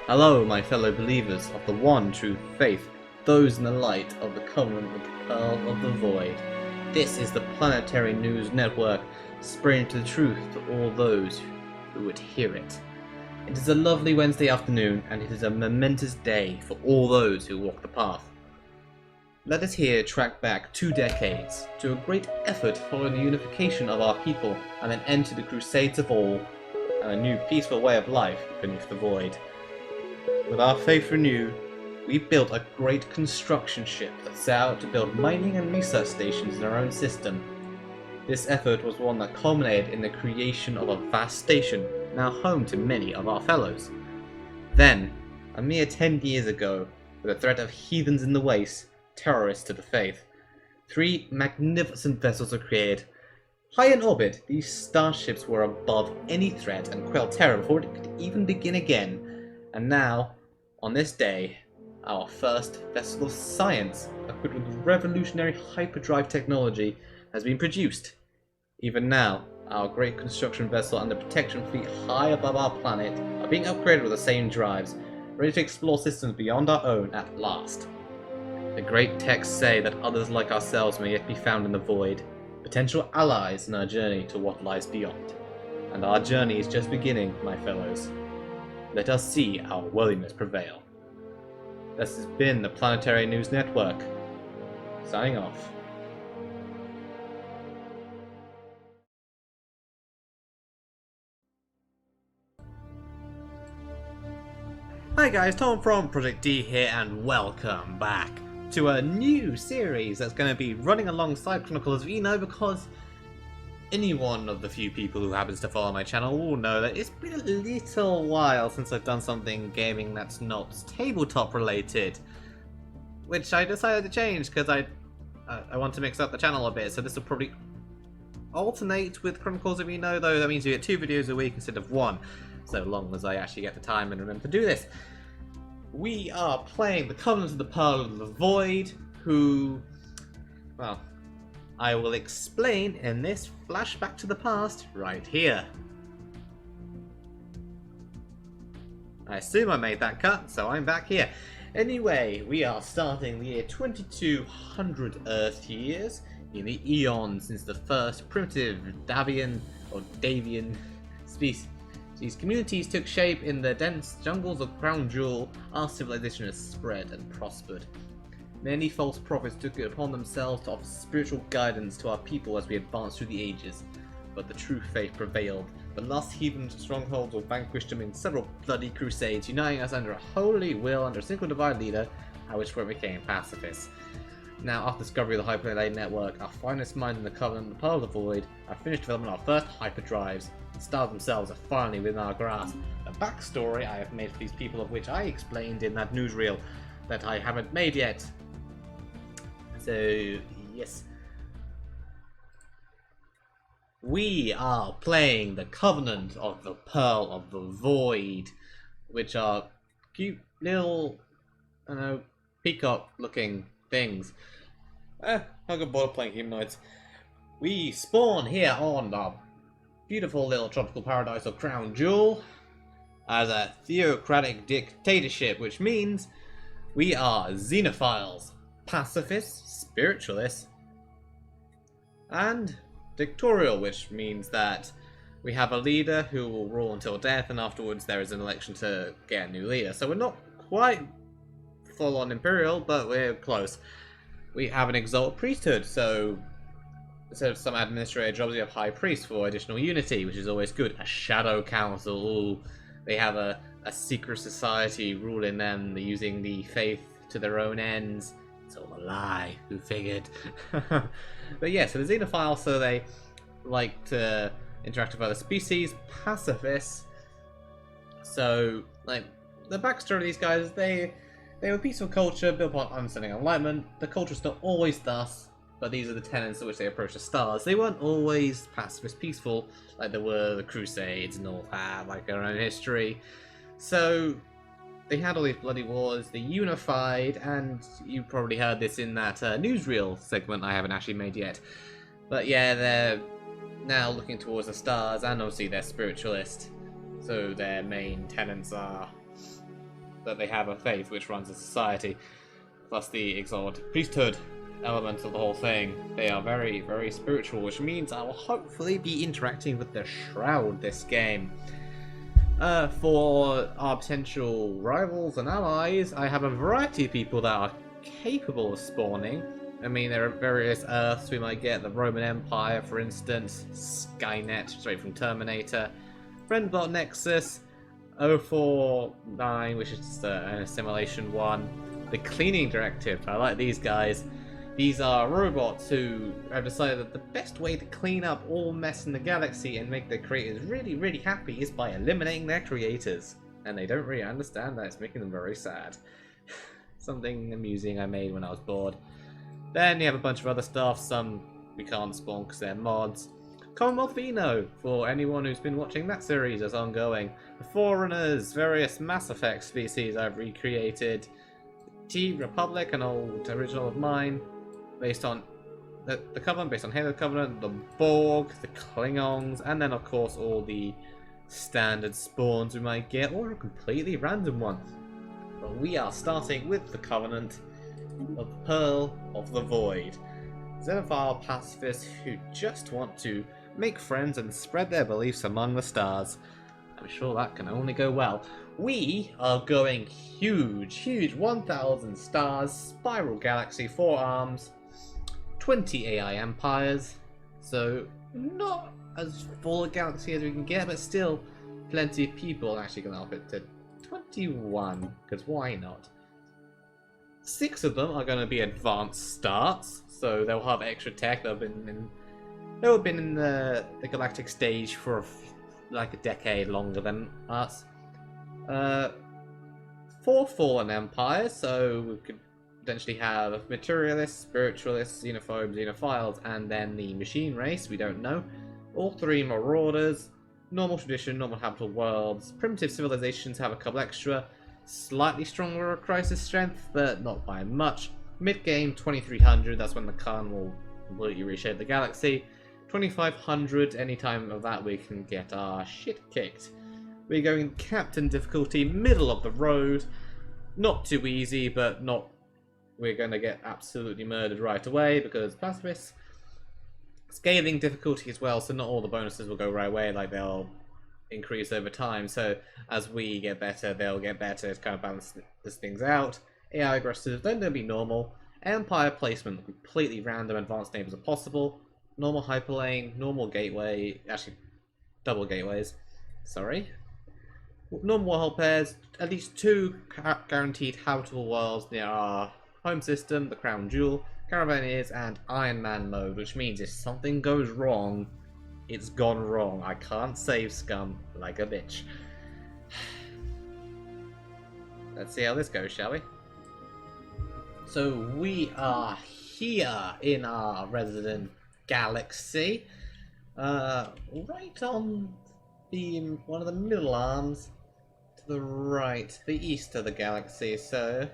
Hello, my fellow believers of the one true faith, those in the light of the covenant of the Pearl of the Void. This is the Planetary News Network, spreading the truth to all those who would hear it. It is a lovely Wednesday afternoon, and it is a momentous day for all those who walk the path. Let us here track back 2 decades to a great effort for the unification of our people and an end to the Crusades of all, and a new peaceful way of life beneath the void. With our faith renewed, we built a great construction ship that set out to build mining and research stations in our own system. This effort was one that culminated in the creation of a vast station, now home to many of our fellows. Then, a mere 10 years ago, with the threat of heathens in the waste, terrorists to the faith, 3 magnificent vessels were created. High in orbit, these starships were above any threat and quelled terror before it could even begin again. And now, on this day, our first vessel of science, equipped with revolutionary hyperdrive technology, has been produced. Even now, our great construction vessel and the protection fleet high above our planet are being upgraded with the same drives, ready to explore systems beyond our own at last. The great texts say that others like ourselves may yet be found in the void, potential allies in our journey to what lies beyond. And our journey is just beginning, my fellows. Let us see our worthiness prevail. This has been the Planetary News Network. Signing off. Hi guys, Tom from Project D here, and welcome back to a new series that's going to be running alongside Chronicles of Eno, because any one of the few people who happens to follow my channel will know that it's been a little while since I've done something gaming that's not tabletop related, which I decided to change because I want to mix up the channel a bit. So this will probably alternate with Chronicles of Eno, though that means you get 2 videos a week instead of 1, so long as I actually get the time and remember to do this. We are playing the Covenant of the Pearl of the Void, who, well, I will explain in this flashback to the past right here. I assume I made that cut, so I'm back here. Anyway, we are starting the year 2200 Earth years, in the eon since the first primitive Davian or Davian species. These communities took shape in the dense jungles of Crown Jewel. Our civilization has spread and prospered. Many false prophets took it upon themselves to offer spiritual guidance to our people as we advanced through the ages. But the true faith prevailed. The last heathen strongholds were vanquished amid several bloody crusades, uniting us under a holy will under a single divine leader, at which point we became pacifists. Now, after discovery of the Hyperlane Network, our finest mind in the Covenant, the Pearl of the Void, have finished developing our first hyperdrives. The stars themselves are finally within our grasp. The backstory I have made for these people, of which I explained in that newsreel that I haven't made yet. So, yes. We are playing the Covenant of the Pearl of the Void, which are cute little, I don't know, peacock-looking things. I got bored of playing humanoids. We spawn here on the beautiful little tropical paradise of Crown Jewel as a theocratic dictatorship, which means we are xenophiles, pacifists, spiritualists, and dictatorial, which means that we have a leader who will rule until death, and afterwards there is an election to get a new leader. So we're not quite full-on imperial, but we're close. We have an exalted priesthood, so instead of some administrative jobs, we have high priests for additional unity, which is always good. A shadow council, ooh, they have a secret society ruling them. They're using the faith to their own ends. It's all a lie, who figured? But yeah, so the xenophiles, so they like to interact with other species. Pacifists, so like the backstory of these guys, they were a peaceful culture built upon understanding and enlightenment. The culture's not always thus, but these are the tenets at which they approach the stars. They weren't always pacifist peaceful, like there were the Crusades and all that, like their own history. So they had all these bloody wars, they unified, and you probably heard this in that newsreel segment I haven't actually made yet. But yeah, they're now looking towards the stars, and obviously they're spiritualist. So their main tenets are that they have a faith which runs a society, plus the exalted priesthood element of the whole thing. They are very, very spiritual, which means I will hopefully be interacting with the Shroud this game. For our potential rivals and allies, I have a variety of people that are capable of spawning. I mean, there are various Earths we might get, the Roman Empire, for instance, Skynet, straight from Terminator, Friendbot Nexus, 049, which is an assimilation one, the Cleaning Directive. I like these guys. These are robots who have decided that the best way to clean up all mess in the galaxy and make their creators really, really happy is by eliminating their creators. And they don't really understand that. It's making them very sad. Something amusing I made when I was bored. Then you have a bunch of other stuff. Some we can't spawn because they're mods. Commonwealth Vino, for anyone who's been watching that series as ongoing. The Foreigners, various Mass Effect species I've recreated. T Republic, an old original of mine, based on the Covenant, based on Halo Covenant, the Borg, the Klingons, and then of course all the standard spawns we might get, or a completely random one. But we are starting with the Covenant of the Pearl of the Void. Xenophile pacifists who just want to make friends and spread their beliefs among the stars. I'm sure that can only go well. We are going huge, huge, 1,000 stars, spiral galaxy, 4 arms, 20 AI empires, so not as full a galaxy as we can get, but still plenty of people. Actually going to up it to 21, because why not? 6 of them are going to be advanced starts, so they'll have extra tech. They'll have been in the galactic stage for like a decade longer than us. 4 fallen empires, so we could potentially have materialists, spiritualists, xenophobes, xenophiles, and then the machine race. We don't know. All 3 marauders, normal tradition, normal habitable worlds. Primitive civilizations have a couple extra. Slightly stronger crisis strength, but not by much. Mid-game, 2300, that's when the Khan will completely reshape the galaxy. 2500, any time of that we can get our shit kicked. We're going Captain difficulty, middle of the road. Not too easy, but not... We're going to get absolutely murdered right away because pacifists. Scaling difficulty as well, so not all the bonuses will go right away, like they'll increase over time. So as we get better, they'll get better to kind of balance things out. AI aggressive, then they'll be normal. Empire placement, completely random, advanced neighbors are possible. Normal hyperlane, normal gateway, actually double gateways, sorry. Normal world pairs, at least 2 guaranteed habitable worlds near our home system, the Crown Jewel, Caravaneers, and Iron Man mode, which means if something goes wrong, it's gone wrong. I can't save scum like a bitch. Let's see how this goes, shall we? So we are here in our resident galaxy, right on one of the middle arms to the right, the east of the galaxy. So,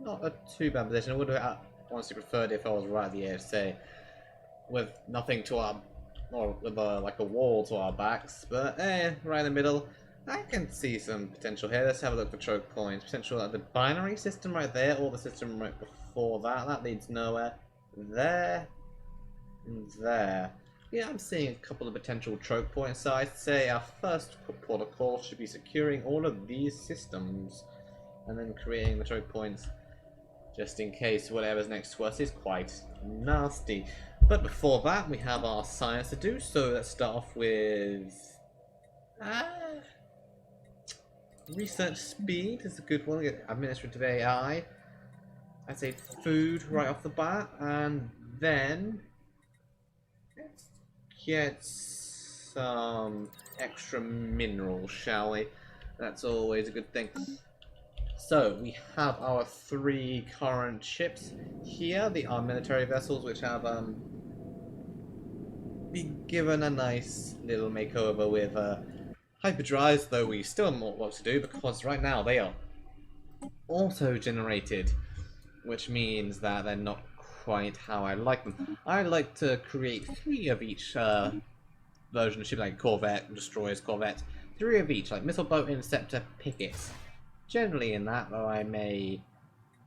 not a too bad position. I would have honestly preferred if I was right at the edge, say, with nothing to our, or with like a wall to our backs. But right in the middle. I can see some potential here. Let's have a look for choke points. Potential at the binary system right there, or the system right before that. That leads nowhere. There. And there. Yeah, I'm seeing a couple of potential choke points. So I'd say our first port of call should be securing all of these systems. And then creating the choke points. Just in case whatever's next to us is quite nasty. But before that, we have our science to do. So let's start off with... research speed is a good one. Get administrative AI. I'd say food right off the bat, and then let's get some extra minerals, shall we? That's always a good thing. So we have our 3 current ships here. Our military vessels, which have been given a nice little makeover with hyperdrives, though we still have more work to do because right now they are auto-generated, which means that they're not quite how I like them. I like to create 3 of each version of ship, like Corvette, Destroyers, Corvette. 3 of each, like Missile Boat, Interceptor, Pickets. generally in that, though I may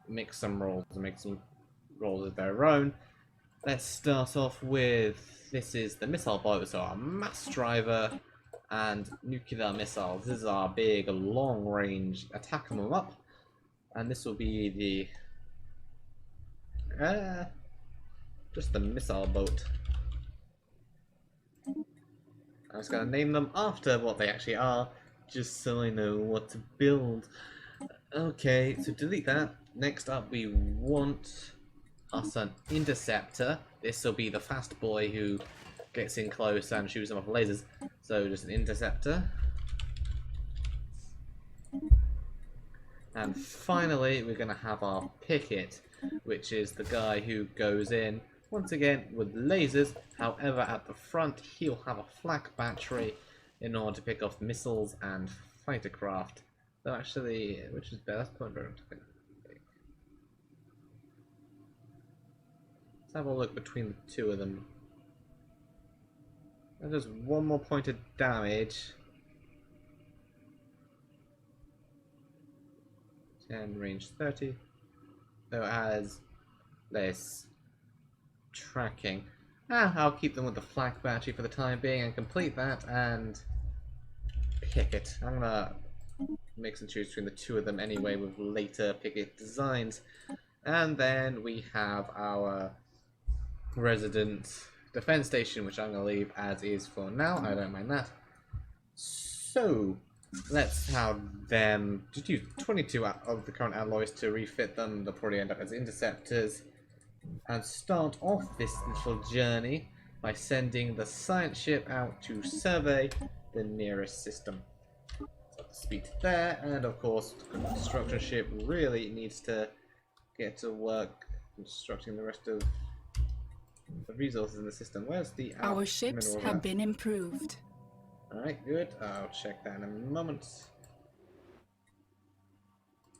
mix some roles and make some roles of their own. Let's start off with, this is the missile boat, so our mass driver and nuclear missiles. This is our big long range attack them up, and this will be the just the missile boat. I'm just gonna name them after what they actually are, just so I know what to build. Okay, so delete that. Next up we want us an interceptor. This will be the fast boy who gets in close and shoots them off lasers. So just an interceptor. And finally we're going to have our picket, which is the guy who goes in, once again, with lasers. However, at the front he'll have a flak battery in order to pick off missiles and fighter craft. So actually, which is better? Let's have a look between the two of them. And just one more point of damage. 10, range 30. So it has less tracking. I'll keep them with the flak battery for the time being and complete that and pick it. I'm gonna mix and choose between the two of them anyway with later picket designs. And then we have our resident defense station, which I'm going to leave as is for now. I don't mind that. So let's have them just use 22 of the current alloys to refit them. They'll probably end up as interceptors, and start off this little journey by sending the science ship out to survey the nearest system. So speed there, and of course the construction ship really needs to get to work constructing the rest of the resources in the system. Where's the Our ships have been improved. Alright, good. I'll check that in a moment.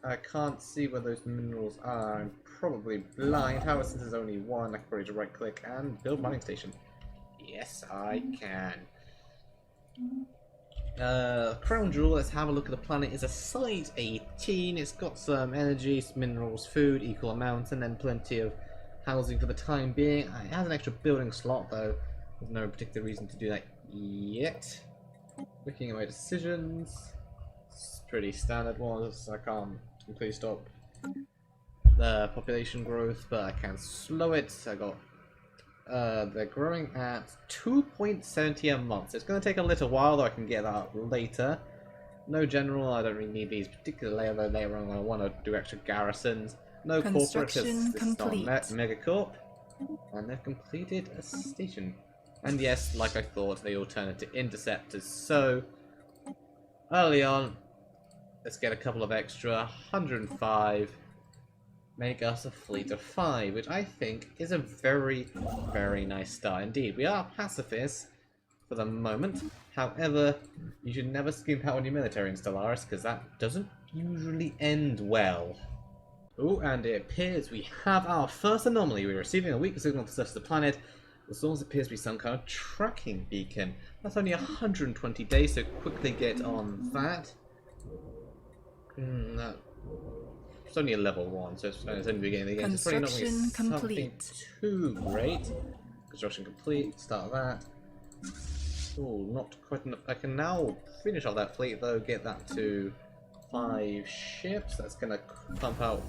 I can't see where those minerals are. I'm probably blind. However, since there's only one, I can probably just right click and build mining station. Yes, I can. Crown Jewel, let's have a look at the planet. It's a size 18. It's got some energy, some minerals, food, equal amounts, and then plenty of housing for the time being. It has an extra building slot, though. There's no particular reason to do that yet. Looking at my decisions, it's pretty standard ones. I can't completely stop the population growth, but I can slow it. I got they're growing at 2.70 a month. So it's going to take a little while, though I can get that up later. No general, I don't really need these particularly, although later on I want to do extra garrisons. No corporate, because this is not megacorp. And they've completed a station. And yes, like I thought, they all turn into interceptors. So, early on, let's get a couple of extra, 105. Make us a fleet of 5, which I think is a very, very nice start indeed. We are pacifists for the moment. However, you should never skimp out on your military in Stellaris, because that doesn't usually end well. Oh, and it appears we have our first anomaly. We're receiving a weak signal to the surface of the planet. The source appears to be some kind of tracking beacon. That's only 120 days, so quickly get on that. It's only a level 1, so it's only the beginning of the game. It's probably not going to be something too great. Construction complete, start that. Oh, not quite enough. I can now finish off that fleet, though, get that to 5 ships. That's going to pump out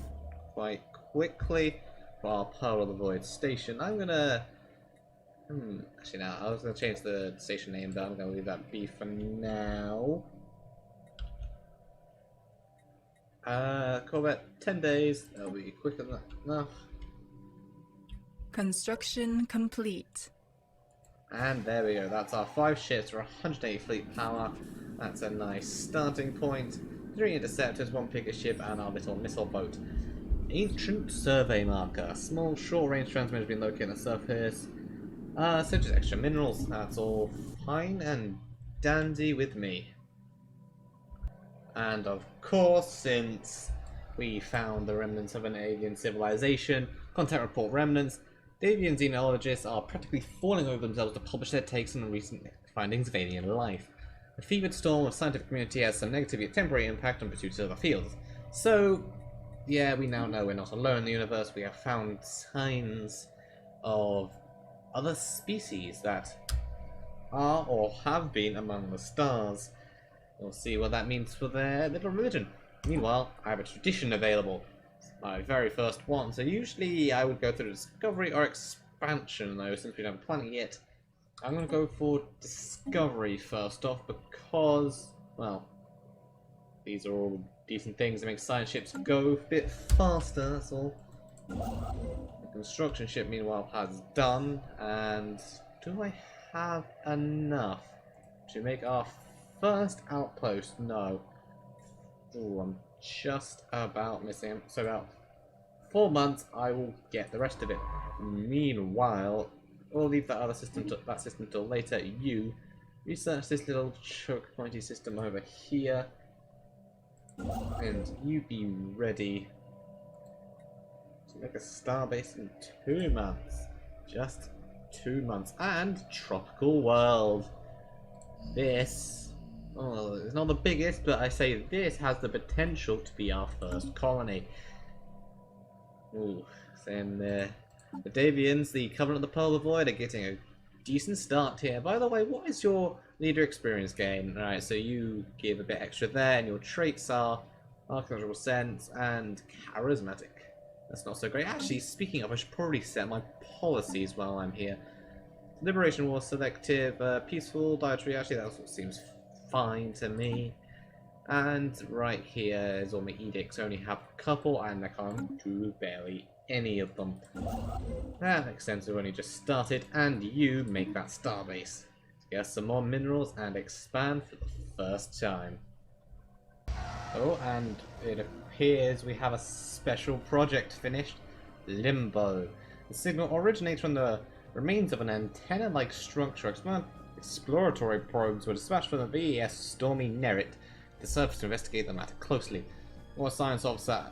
quite quickly for our Pearl of the Void station. I'm going to... actually, no, I was going to change the station name, but I'm going to leave that be for now. Corvette, 10 days. That'll be quicker than enough. Construction complete. And there we go. That's our 5 ships for 180 fleet power. That's a nice starting point. 3 interceptors, 1 picket ship, and our little missile boat. Ancient survey marker. Small, short-range transmitter has been located on the surface. So just extra minerals. That's all fine and dandy with me. And of course, since we found the remnants of an alien civilization, contact report remnants, the avian xenologists are practically falling over themselves to publish their takes on the recent findings of alien life. The fevered storm of scientific community has some negative yet temporary impact on pursuits of other fields. So, yeah, we now know we're not alone in the universe. We have found signs of other species that are or have been among the stars. We'll see what that means for their little religion. Meanwhile, I have a tradition available. It's my very first one, so usually I would go through discovery or expansion, though, since we don't have a planet yet. I'm going to go for discovery first off because, well, these are all decent things that make science ships go a bit faster, that's all. The construction ship, meanwhile, has done, and do I have enough to make our first outpost? No. Ooh, I'm just about missing him. So about 4 months, I will get the rest of it. Meanwhile, we'll leave that other system till later. You research this little choke pointy system over here, and you be ready to make a starbase in 2 months. Just 2 months. And tropical world. This, oh, it's not the biggest, but I say this has the potential to be our first colony. Ooh, same there. The Davians, the Covenant of the Pearl of the Void, are getting a decent start here. By the way, what is your leader experience gain? Alright, so you give a bit extra there, and your traits are archaeological sense and charismatic. That's not so great. Actually, speaking of, I should probably set my policies while I'm here. Liberation War, selective, peaceful, dietary. Actually, that also seems fine to me. And right here is all my edicts. I only have a couple, and I can't do barely any of them. That makes sense. We've only just started, and you make that starbase. Get some more minerals and expand for the first time. Oh, and it appears we have a special project finished. Limbo. The signal originates from the remains of an antenna-like structure. Exploratory probes were dispatched from the VES Stormy Nerit to the surface to investigate the matter closely. What science officer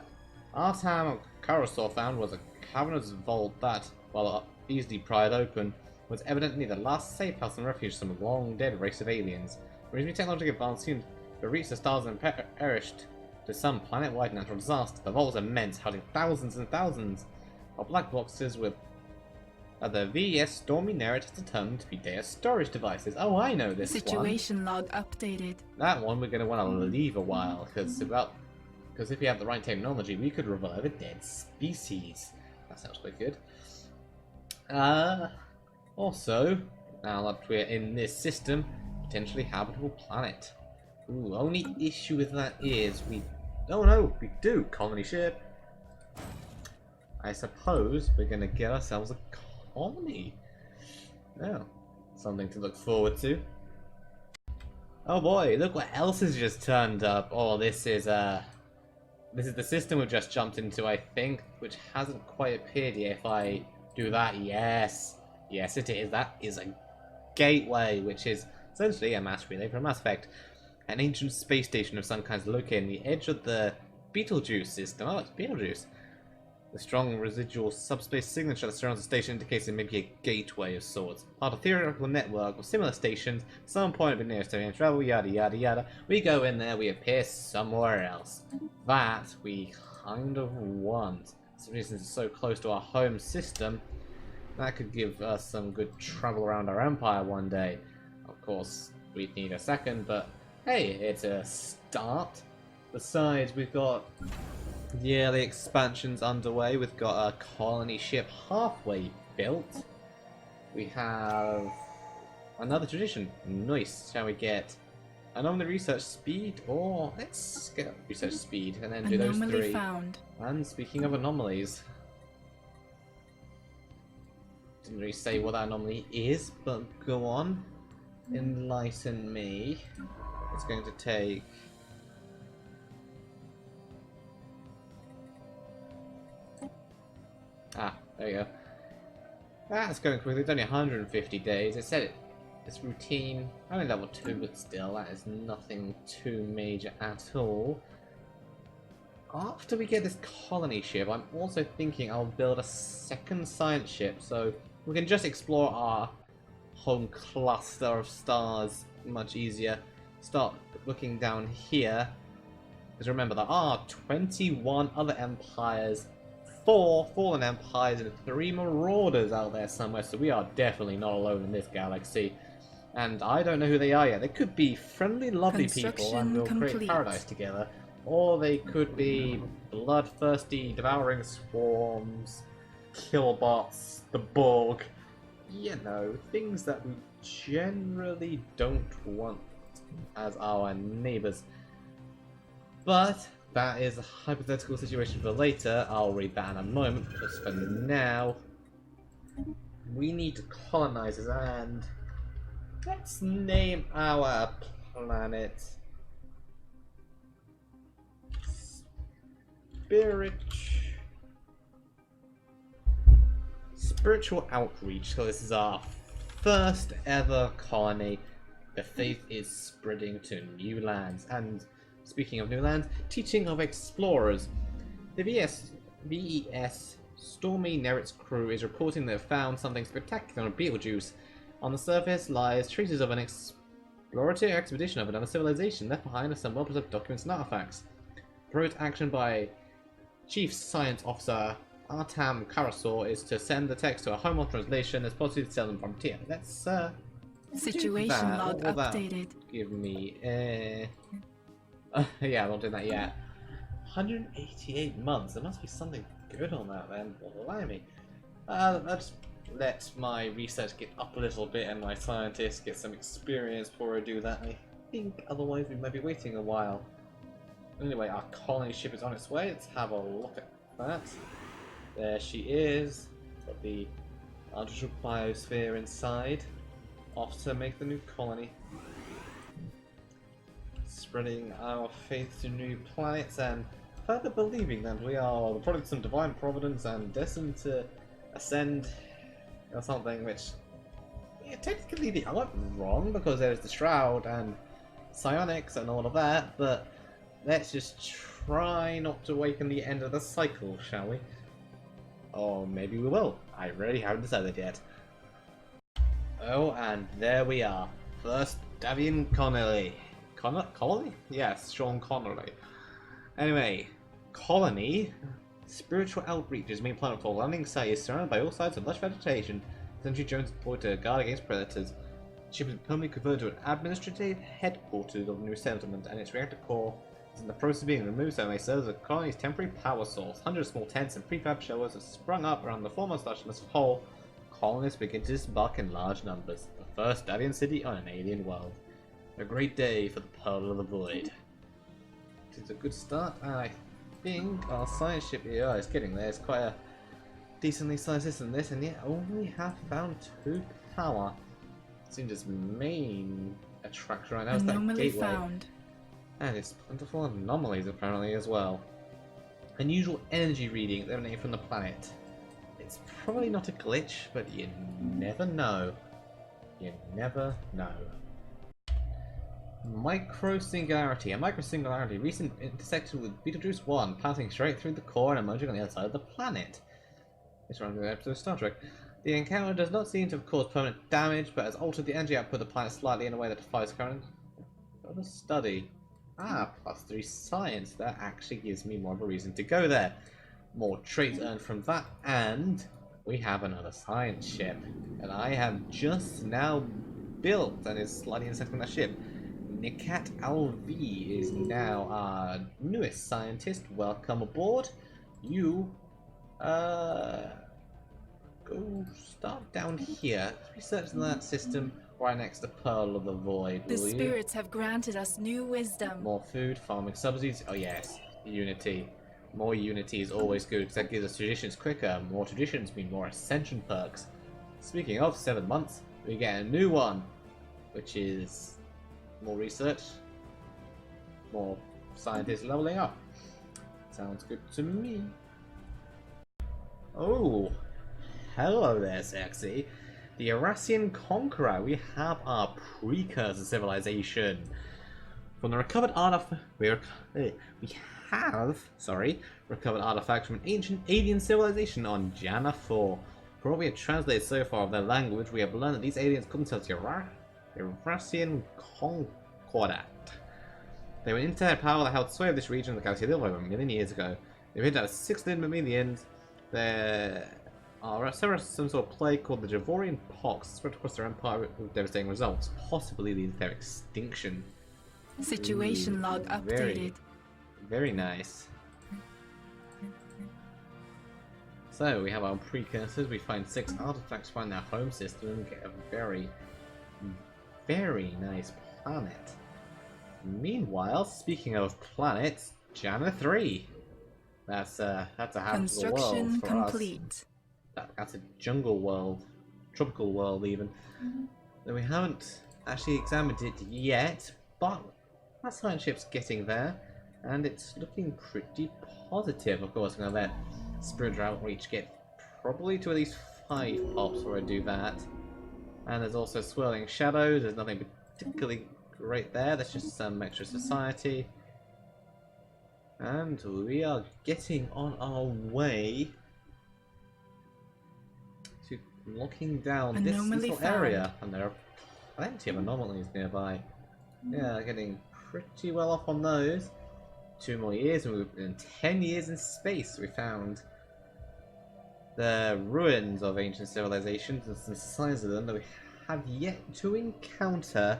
Artam Karasor found was a cavernous vault that, while easily pried open, was evidently the last safe house and refuge of some long-dead race of aliens. Reasonably technologically advanced seemed to reach the stars and perished to some planet-wide natural disaster. The vault was immense, housing thousands and thousands of black boxes with the VES Stormy Nerit is determined to be data storage devices. Oh, I know this Situation log updated. That one we're going to want to leave a while, because if we have the right technology, we could revive a dead species. That sounds quite good. Also, now that we're in this system, potentially habitable planet. Ooh, only issue with that is we... Oh no, we do! Colony ship! I suppose we're going to get ourselves a colony. Oh, something to look forward to. Oh boy, look what else has just turned up. Oh, this is the system we've just jumped into, I think, which hasn't quite appeared yet. If I do that, yes. Yes, it is. That is a gateway, which is essentially a mass relay from Mass Effect. An ancient space station of some kind is located on the edge of the Betelgeuse system. Oh, it's Betelgeuse. The strong residual subspace signature that surrounds the station indicates it may be a gateway of sorts. Part of a theoretical network of similar stations, some point of the nearest area travel, yada yada yada. We go in there, we appear somewhere else. That we kind of want. Since it's so close to our home system, that could give us some good travel around our empire one day. Of course, we'd need a second, but hey, it's a start. Besides, we've got yearly expansions underway. We've got a colony ship halfway built. We have another tradition. Nice. Shall we get anomaly research speed, or let's get research speed and then do those three. Found. And speaking of anomalies, didn't really say what that anomaly is, but go on. Enlighten me. It's going to take... Ah, there you go. That's going quickly. It's only 150 days. It said it's routine. I'm in level 2, but still, that is nothing too major at all. After we get this colony ship, I'm also thinking I'll build a second science ship, so we can just explore our home cluster of stars much easier. start looking down here, because remember there are 21 other empires, 4 fallen empires, and 3 marauders out there somewhere, so we are definitely not alone in this galaxy. And I don't know who they are yet. They could be friendly, lovely people and we'll create paradise together. Or they could be bloodthirsty, devouring swarms, killbots, the Borg. You know, things that we generally don't want as our neighbours. But that is a hypothetical situation for later. I'll read that in a moment, because for now, we need colonizers, and let's name our planet Spiritual Outreach. So this is our first ever colony. The faith is spreading to new lands. And speaking of new lands, teaching of explorers. The VES Stormy Nerit's crew is reporting they have found something spectacular on Betelgeuse. On the surface lies traces of an exploratory expedition of another civilization. Left behind are some well-preserved documents and artifacts. Prompt action by Chief Science Officer Artam Karasor is to send the text to a home translation as possibly to sell them frontier. Let's Situation log updated. Give me yeah, I won't do that yet. 188 months. There must be something good on that then. Blimey. Let's let my research get up a little bit and my scientists get some experience before I do that. I think otherwise we might be waiting a while. Anyway, our colony ship is on its way. Let's have a look at that. There she is. Got the artificial biosphere inside. Off to make the new colony. Spreading our faith to new planets and further believing that we are the products of divine providence and destined to ascend or something, which technically they aren't wrong because there's the Shroud and psionics and all of that, but let's just try not to awaken the end of the cycle, shall we? Or maybe we will. I really haven't decided yet. Oh, and there we are. First Davian Connolly. Colony? Yes, Sean Connolly. Anyway, colony. Spiritual Outreach's main planetfall landing site is surrounded by all sides of lush vegetation. Sentry Jones deployed to guard against predators. The ship is permanently converted to an administrative headquarters of the new settlement, and its reactor core is in the process of being removed so it may serve as the colony's temporary power source. Hundreds of small tents and prefab shelters have sprung up around the former Starship's hull. Colonists begin to disembark in large numbers. The first Davian city on an alien world. A great day for the Pearl of the Void. It's a good start, and I think our science ship here is getting there. It's quite a decently sized system, this, and yet only have found 2 power. Seems its main attraction right now is that gateway. Found. And it's plentiful anomalies apparently as well. Unusual energy readings emanating from the planet. It's probably not a glitch, but you never know. You never know. Microsingularity. A microsingularity recent intersected with Betelgeuse 1, passing straight through the core and emerging on the other side of the planet. It's running an episode of Star Trek. The encounter does not seem to have caused permanent damage, but has altered the energy output of the planet slightly in a way that defies current. Got a study. +3 science. That actually gives me more of a reason to go there. More traits earned from that, and we have another science ship. And I have just now built and is slightly insecting that ship. Nikat LV is now our newest scientist. Welcome aboard. You, go start down here. Research that system right next to Pearl of the Void. The spirits have granted us new wisdom. More food, farming subsidies. Oh yes, unity. More unity is always good because that gives us traditions quicker. More traditions mean more ascension perks. Speaking of 7 months, we get a new one, which is more research, more scientists leveling up. Sounds good to me. Oh, hello there, sexy. The Eurasian Conqueror. We have our precursor civilization. From the recovered artifact, we have recovered artifacts from an ancient alien civilization on Janna 4. For what we have translated so far of their language, we have learned that these aliens call themselves Eurasian Conqueror. They were internet power that held sway of this region of the galaxy over a million years ago. They've hit out 6 millions. There are some sort of plague called the Javorian Pox spread across their empire with devastating results, possibly leading to their extinction. Situation log updated. Very, very nice. So we have our precursors. We find 6 artifacts from their home system and get a very, very nice planet. Meanwhile, speaking of planets, Janna 3. That's a habitable world Construction for complete. us. That's a jungle world, tropical world even. Though we haven't actually examined it yet, but that science ship's getting there, and it's looking pretty positive. Of course, I'm gonna let Spiritual Outreach get probably to at least 5 pops before I do that. And there's also Swirling Shadows. There's nothing particularly great there. That's just some extra society. And we are getting on our way to locking down this little area. And there are plenty of anomalies nearby. Yeah, getting pretty well off on those. 2 more years, and we've been 10 years in space. We found the ruins of ancient civilizations and some signs of them that we have yet to encounter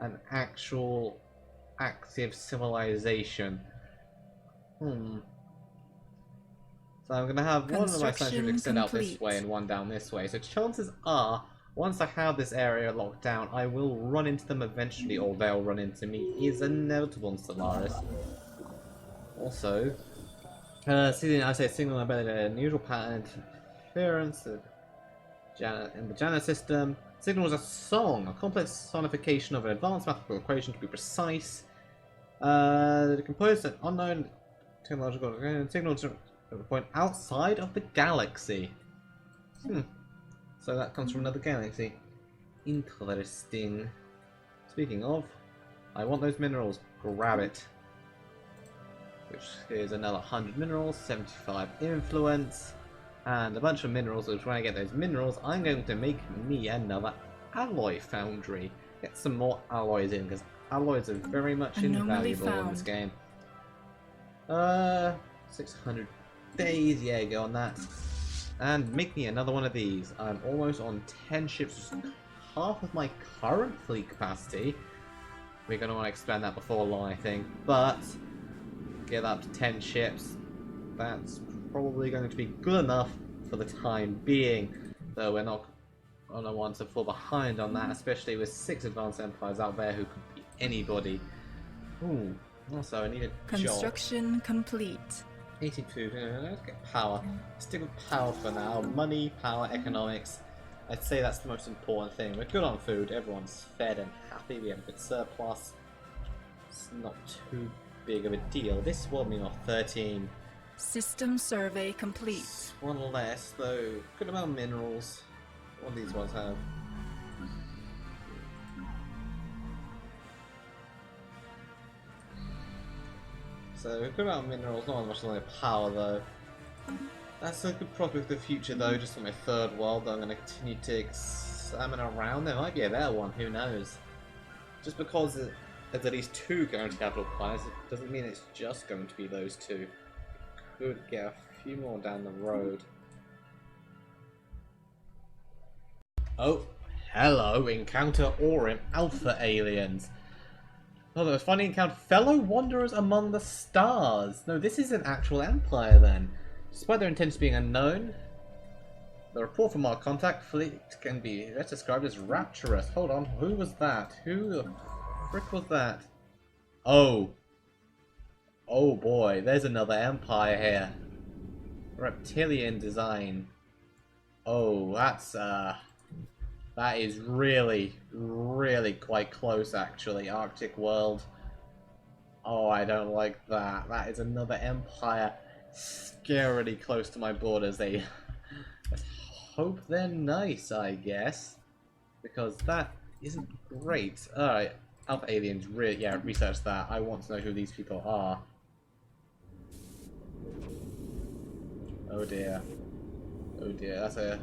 an actual active civilization. So I'm going to have one of my scientists extend out this way and one down this way. So chances are, once I have this area locked down, I will run into them eventually, or they'll run into me. It is inevitable in Stellaris. Also, signal about an unusual pattern interference in the Janna system. Signals a song, a complex sonification of an advanced mathematical equation to be precise. Composed an unknown technological signals to a point outside of the galaxy. So that comes from another galaxy. Interesting. Speaking of, I want those minerals. Grab it. Which is another 100 minerals, 75 influence, and a bunch of minerals. Which when I get those minerals, I'm going to make me another alloy foundry. Get some more alloys in, because alloys are very much invaluable in this game. 600 days, yeah, go on that. And make me another one of these. I'm almost on 10 ships, just half of my current fleet capacity. We're going to want to expand that before long, I think, but get up to 10 ships. That's probably going to be good enough for the time being, though we're not going to want to fall behind on that, especially with 6 advanced empires out there who could be anybody. Ooh, also I need a Construction complete. 18 food, let's get power. Stick with power for now. Money, power, economics. I'd say that's the most important thing. We're good on food, everyone's fed and happy, we have a good surplus. It's not too big of a deal. This will mean off 13. System survey complete. One less, though. Good amount of minerals. What do these ones have? So, good amount of minerals, not as much as power though. That's a good prospect for the future though, just for my 3rd world that I'm going to continue to examine around. There might be a better one, who knows? Just because there's at least 2 guaranteed capital planets, it doesn't mean it's just going to be those 2. Could get a few more down the road. Oh, hello, encounter Aurim Alpha aliens. Oh, that was funny encounter fellow wanderers among the stars. No, this is an actual empire then. Despite their intentions being unknown, the report from our contact fleet can be best described as rapturous. Hold on, who was that? Who the frick was that? Oh. Oh boy, there's another empire here. Reptilian design. Oh, that is really, really quite close actually. Arctic world. Oh, I don't like that. That is another empire scarily close to my borders. Let's hope they're nice, I guess. Because that isn't great. Alright, Alpha Aliens, yeah, research that. I want to know who these people are. Oh dear. Oh dear, that's a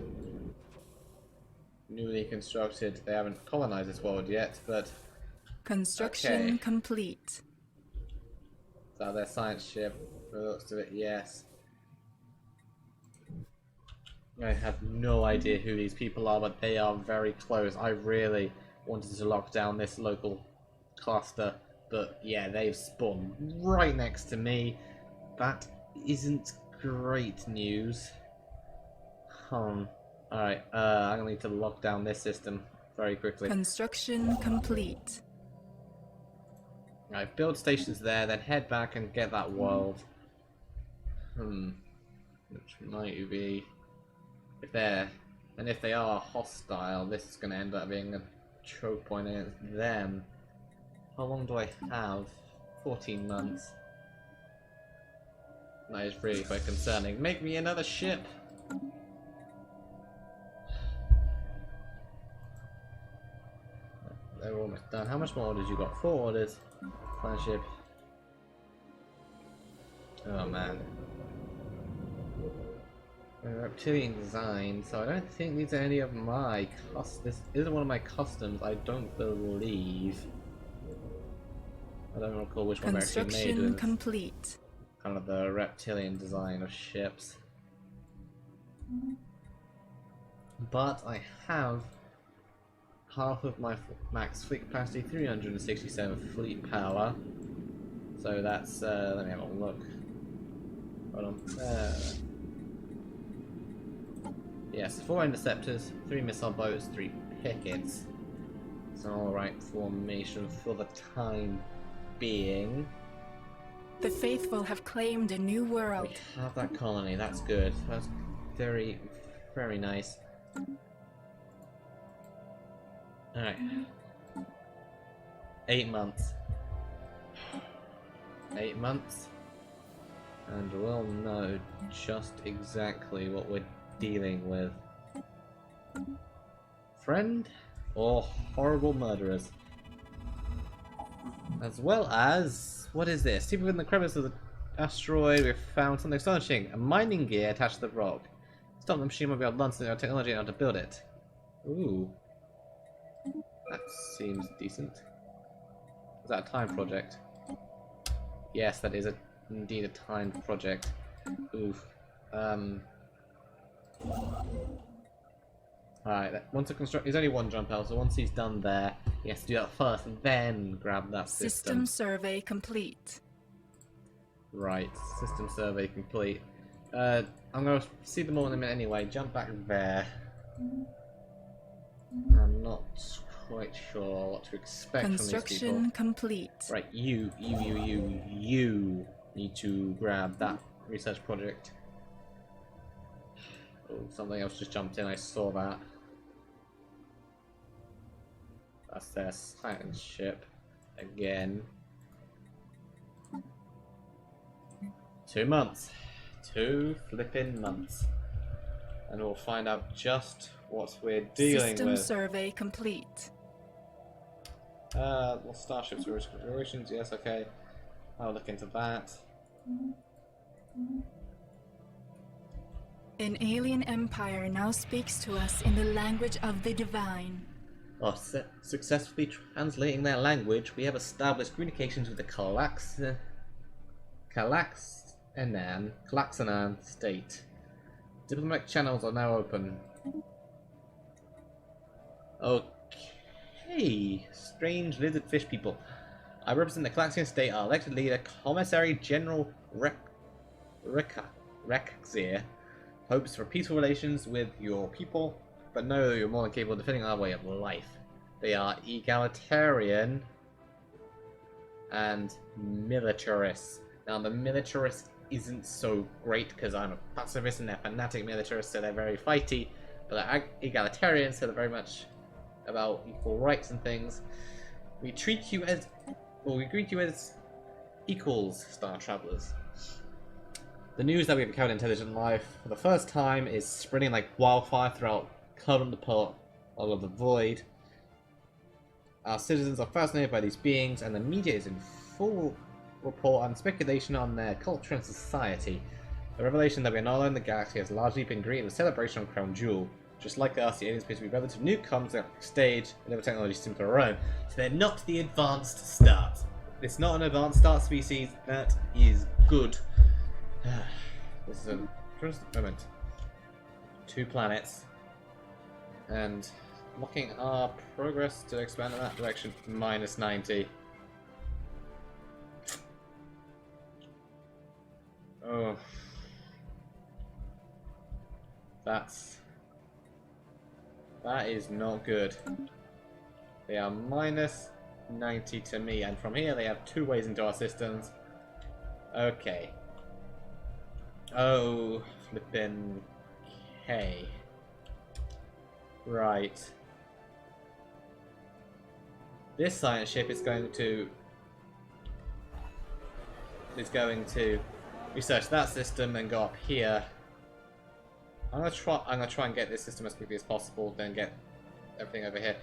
newly constructed. They haven't colonized this world yet, but Construction complete. Is that their science ship? By the looks of it, yes. I have no idea who these people are, but they are very close. I really wanted to lock down this local cluster, but yeah, they've spawned right next to me. That isn't great news. Alright, I'm gonna need to lock down this system very quickly. Construction complete. Right, build stations there, then head back and get that world. Which might be... If they are hostile, this is gonna end up being a choke point against them. How long do I have? 14 months. That is really quite concerning. Make me another ship! They're almost done. How much more orders you got? 4 orders. Flagship. Oh man. Reptilian design, so I don't think these are any of my this isn't one of my customs, I don't believe. I don't recall which one they're actually made with. Construction complete. Kind of the reptilian design of ships. But I have half of my max fleet capacity, 367 fleet power. So that's, let me have a look. Hold on. Yes, 4 interceptors, 3 missile boats, 3 pickets. It's an alright formation for the time being. The faithful have claimed a new world. We have that colony, that's good. That's very, very nice. Alright. 8 months. 8 months. And we'll know just exactly what we're dealing with. Friend or horrible murderers. As well as, what is this? Deep within the crevice of the asteroid we've found something astonishing. A mining gear attached to the rock. Stop the machine, we'll be able to learn something about technology and how to build it. Ooh. That seems decent. Is that a time project? Yes, that is indeed a timed project. Oof. Alright, once a construct, there's only one jump out, so once he's done there, he has to do that first and then grab that system. System survey complete. Right, system survey complete. I'm gonna see them all in a minute anyway. Jump back there. I'm not quite sure what to expect from these people. Construction complete. Right, you need to grab that research project. Oh, something else just jumped in, I saw that. That's their science ship. Again. 2 months. 2 flippin' months. And we'll find out just what we're dealing System with. survey complete. Well, starships configurations, yes, okay. I'll look into that. An alien empire now speaks to us in the language of the divine. After successfully translating their language, we have established communications with the Calaxanan state. Diplomatic channels are now open. Okay, strange lizard fish people. I represent the Calaxian state, our elected leader, Commissary General Rekzir. Hopes for peaceful relations with your people, but know you're more than capable of defending our way of life. They are egalitarian and militarists. Now, the militarist isn't so great because I'm a pacifist and they're fanatic militarists, so they're very fighty. But they're egalitarian, so they're very much about equal rights and things. We treat you as, well, we greet you as equals, Star Travelers. The news that we've encountered intelligent life for the first time is spreading like wildfire throughout the part of the void. Our citizens are fascinated by these beings, and the media is in full report and speculation on their culture and society. The revelation that we are not alone in the galaxy has largely been greeted with celebration on Crown Jewel. Just like us, the aliens appear to be relative newcomers on the stage, and their technology seems to our own, so they're not the advanced start. It's not an advanced star species. That is good. This is a first moment. 2 planets. And looking at our progress to expand in that direction, minus 90. Oh. That is not good. They are minus 90 to me, and from here they have 2 ways into our systems. Okay. Oh, flippin' K. Right. This science ship is going to research that system and go up here. I'm gonna try and get this system as quickly as possible, then get everything over here.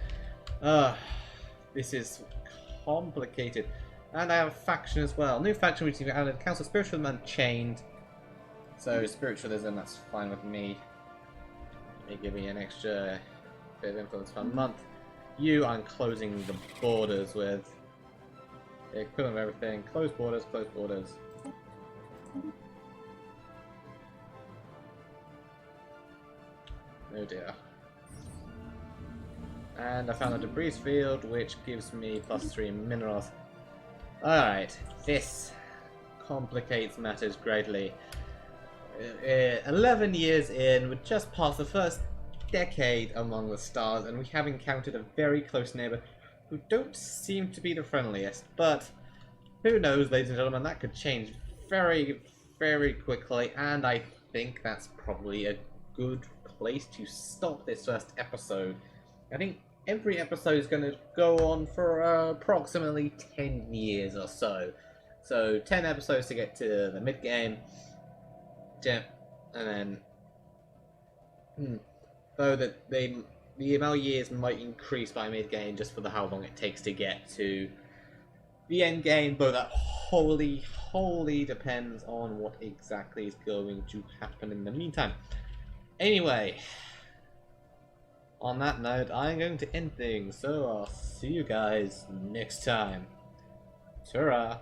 This is complicated. And I have a faction as well. New faction which is added. Council Spiritualism Unchained. So spiritualism, that's fine with me. They give me an extra bit of influence for a month. You, I'm closing the borders with. The equivalent of everything. Close borders, close borders. Oh dear. And I found a debris field which gives me +3 minerals. Alright, this complicates matters greatly. 11 years in, we're just past the first decade among the stars, and we have encountered a very close neighbor who don't seem to be the friendliest. But who knows, ladies and gentlemen, that could change very, very quickly, and I think that's probably a good place to stop this first episode. I think every episode is going to go on for approximately 10 years or so. So 10 episodes to get to the mid-game. And then... though that the amount of years might increase by mid-game just for how long it takes to get to the end game, but that wholly depends on what exactly is going to happen in the meantime. Anyway, on that note, I'm going to end things, so I'll see you guys next time. Ta-ra!